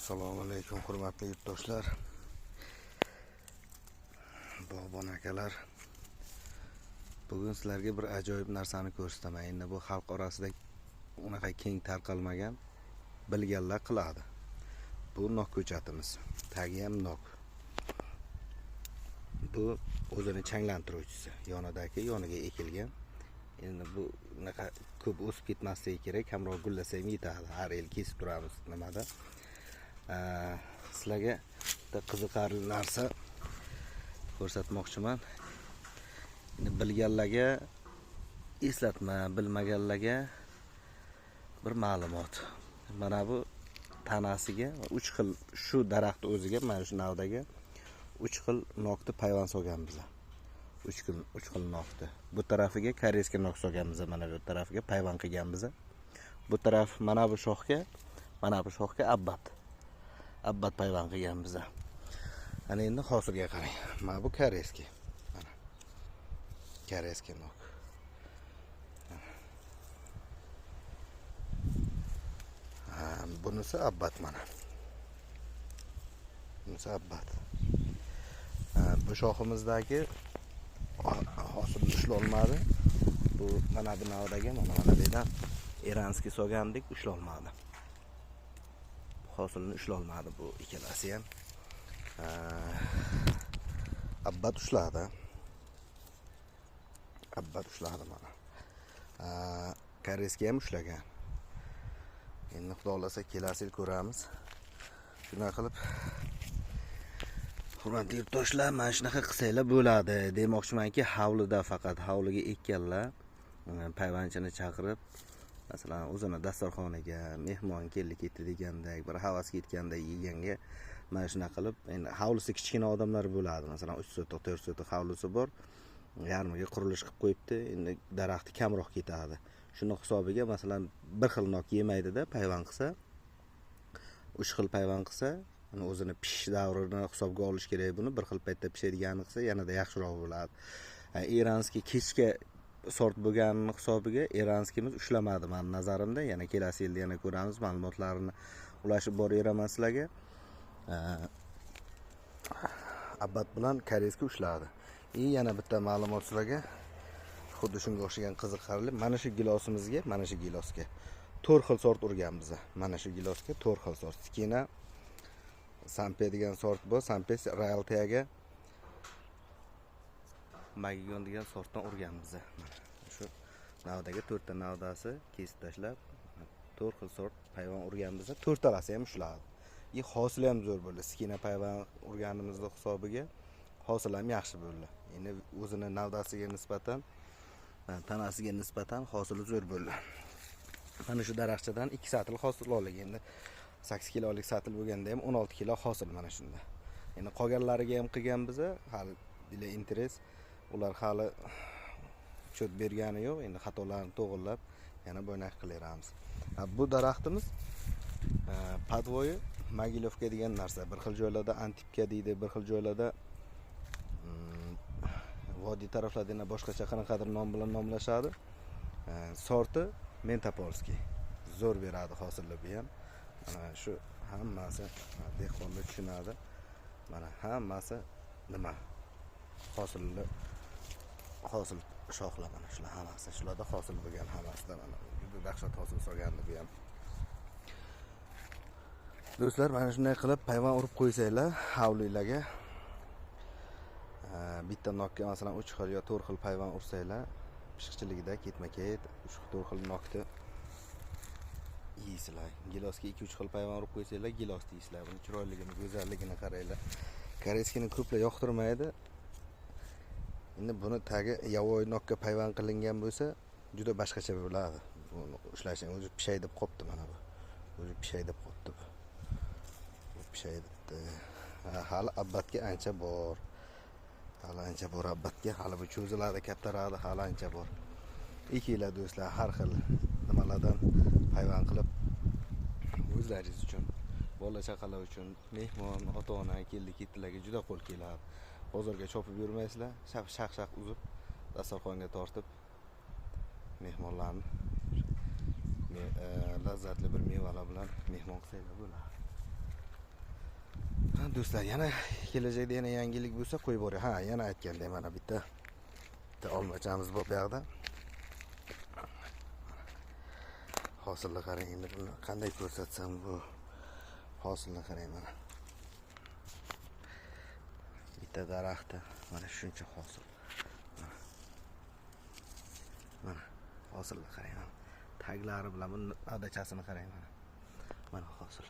Assalomu alaykum hurmatli yurtdoshlar, bog'bon akalar. Bugun sizlarga bir ajoyib narsani ko'rsataman. Endi bu xalq orasida unaqa keng tarqalmagan, bilganlar qiladi. Bu nok ko'chatimiz. Tagi ham nok. Bu o'zini changlantiruvchisi. Yoniga ekilgan. Endi bu unaqa ko'p o'sib ketmasligi kerak, kamroq gullasa ham yetadi. Har yil kesib turamiz nimada. Sizlarga qiziqarli narsa ko'rsatmoqchiman. Bilganlarga eslatma, bilmaganlarga bir ma'lumot. Mana bu tanasiga 3 xil shu daraxt o'ziga, mana shu navdagi 3 xil nokni payvand solganmiz. 3 xil nokni. Bu tarafiga koreyskiy nok solganmiz, mana bu tarafiga payvand qilganmiz. Bu taraf mana bu shoxga abbat payvand qilganmiz. Ana endi hosilga qarang. Mana bu koreyskiy. Mana koreyskiy nok. Bunisi abbat mana. Bunisi abbat. Bu shoximizdagi hosilni ushlolmadi. Bu mana bu navdagi mana bu yerdan iranskiy solgandik, ushlolmadi. Hosilni ushlolmadi bu ikkalasi ham. Abbat ushladi. Mana. Koreyskiy ham ushlagan. Endi xudo xolasa kelasi yil ko'ramiz. Shunday qilib hurmatli yurtdoshlar, mana shunaqa qilsanglar bo'ladi demoqchimanki, hovlida faqat hovliga ekkanlar payvandchini chaqirib, masalan, o'zini dasturxoniga mehmon keldi ketdi degandek, bir havas ketganda yeganga mana shunaqa qilib, endi hovlisi kichkina odamlar bo'ladi. Masalan, 3 so'tix, 4 so'tix hovlisi bor. Yarmiga qurilish qilib qo'yibdi. Endi daraxti kamroq ketadi. Shuni hisobiga masalan bir xil nok yemaydi-da, payvand qilsa, 3 xil payvand qilsa, o'zini pishish davrini hisobga olish kerak. Buni bir xil paytda pishadiganini qilsa yanada yaxshiroq bo'ladi. Iranskiy kechga sort bo'lganini hisobiga iranskiyimiz ushlamadi men nazarimda. Yana kelasi yilda yana ko'ramiz, ma'lumotlarini ulashib boraman sizlarga. Abbat bilan koreyskiy ushladi. Yana bitta ma'lumot sizlarga. Xuddi shunga o'xshagan qiziqarli. Mana shu gilosimizga, mana shu gilosga 4 xil sort urganmiz. Mana shu gilosga 4 xil sort. Skina Sampe degan sort bor. Sampe Realtiyaga Magigon degan sortdan urganmiz. Shu navdagi 4 ta navdasi kesib tashlab 4 xil sort payvand urganmiz. 4 talasi ham ushladi. Hosili ham zo'r bo'ldi. Skina payvand urganimizning hisobiga hosil ham yaxshi bo'ldi. Endi o'zini navdasiga nisbatan, tanasiga nisbatan hosili zo'r bo'ldi. Mana shu daraxtdan 2 satil hosil oldik. Endi 8 kilolik satil bo'lganda ham 16 kilo hosil mana shunda. Endi qolganlariga ham qilgan biz, hali dile interes. Ular hali cho't bergani yo'q. Endi xatolarni to'g'rilab yana bo'ynak qilaveramiz. Bu daraxtimiz podvoyi Mogilovka degan narsa. Bir xil joylarda Antipka deydi, bir xil joylarda vodiy taraflarda boshqacha qanaqadir nom bilan nomlashadi. Sorti Mentapolskiy. Zo'r beradi hosilni bu ham. Mana shu hammasi dehqonlar tushunadi. Mana hammasi nima? Hosil shoxlar mana shular hammasi. Shularda hosil bo'lgan hammasida mana juda dahshat hosil solgandi bu ham. Do'stlar, mana shunday qilib payvand urib qo'ysanglar hovlilarga. Bitta nokka masalan 3 xil yo 4 xil payvand ursanglar, pishiqchiligida ketma-ket 3-4 xil nokni yeysizlar. Gilosga 2-3 xil payvand urib qo'ysanglar, gilos deysizlar. Buni chiroyligini, go'zalligini qaranglar. Koreyskiyni ko'plar yoqtirmaydi. Endi buni tagi yavoy nokka payvand qilingan bo'lsa, juda boshqacha bo'ladi. Buni ushlashing o'zi pishay deb qopti mana bu. O'zi pishay deb qopti bu. Pishay debdi. Hali abbatga ancha bor. Abbatga hali bu cho'ziladi, kattaradi, hali ancha bor. Ekinglar do'stlar, har xil nimalardan payvand qilib o'zlaringiz uchun, bola chaqalar uchun, mehmon, ota-ona keldi-ketdilarga juda qo'l keladi. Bozorga chopib yurmaysizlar, shaq-shaq uzib, dasturxonga tortib mehmonlarni lazzatli bir mevalar bilan mehmon qilsanglar bo'ladi. Do'stlar, yana kelajakda yana yangilik bo'lsa qo'yib boray. Ha, yana aytgandek, mana bitta olmachamiz bor bu yoqda. Hosilni qarang, endi buni qanday ko'rsatsam bu hosilni qarang mana. Bitta daraxtda mana shuncha hosil. Mana hosilni qarang mana. Taglari bilan buni adachasini qarang mana. Mana hosil.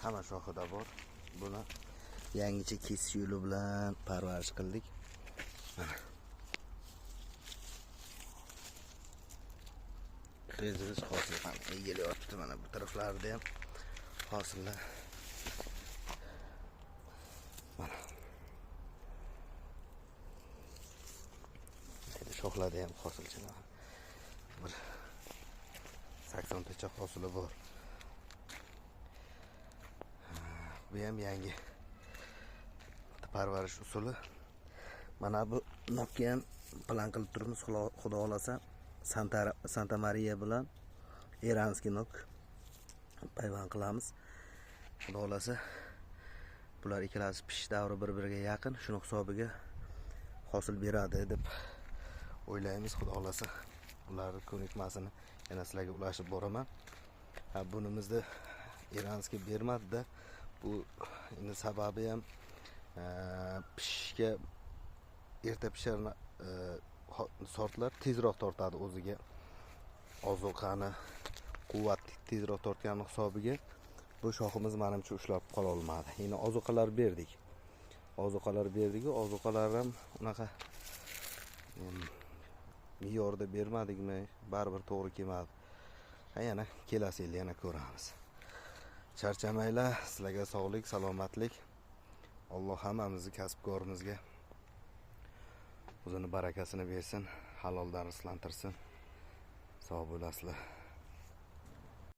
Hamma shoxida bor. Buni yangicha kesish yo'li bilan parvarish qildik. Mana. Reziz hosil ham egilyapti mana bu taraflarda ham hosillar. Mana. Endi shoxlarda ham hosilchilar. Bir 80 tacha hosili bor. Bu ham yangi parvarish usuli. Mana bu nokka ham plan qilib turibmiz, xudo xolasa Santa Maria bilan Iranskiy nok payvand qilamiz. Xudo xolasa bular ikkalasi pishish davri bir-biriga yaqin, shuni hisobiga hosil beradi deb o'ylaymiz. Xudo xolasa ularning ko'nikmasini yana sizlarga ulashib boraman. Bunimizda Iranskiy bermadi-da. Bu endi sababi ham pishishga erta pishirni sortlar tezroq tortadi o'ziga. Ozuqani quvvat tezroq tortgani hisobiga bu shoximiz menimcha ushlab qola olmadi. Endi ozuqalar berdik. Ozuqalar ham unaqa me'yorda bermadikmi, baribir to'g'ri kelmadi. Yana kelasi yil yana ko'ramiz. Charchamanglar, sizlarga sog'lik, salomatlik. Alloh hammamizni kasbkorimizga o'zini barakasini bersin, haloldan rizqlantirsin. Sog' bo'lasizlar.